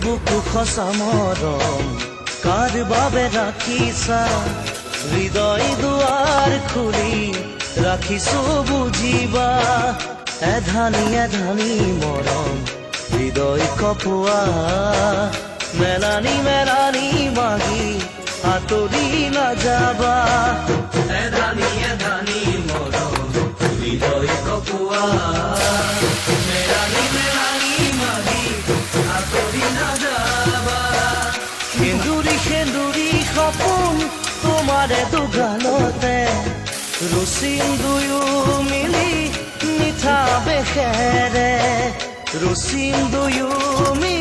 বুকু খসা মৰম কাৰ বাবে ৰাখিছা হৃদয় দুৱাৰ খুলি ৰাখিছো বুজিবা এধানি এধানি মৰম হৃদয় কপোৱা মেলানি মেলানি মাগি আঁতৰি নাযাবা এধানি এধানি মৰম হৃদয় কপোৱা মেলানি মেলানি মাগি আঁতৰি নাযাবা সেন্দুৰী সেন্দুৰী সপোন তোমাৰে দুগালতে ৰুচিম দুয়ো মিলি মিঠা বেখেৰে ৰুচিম দুয়ো মিলি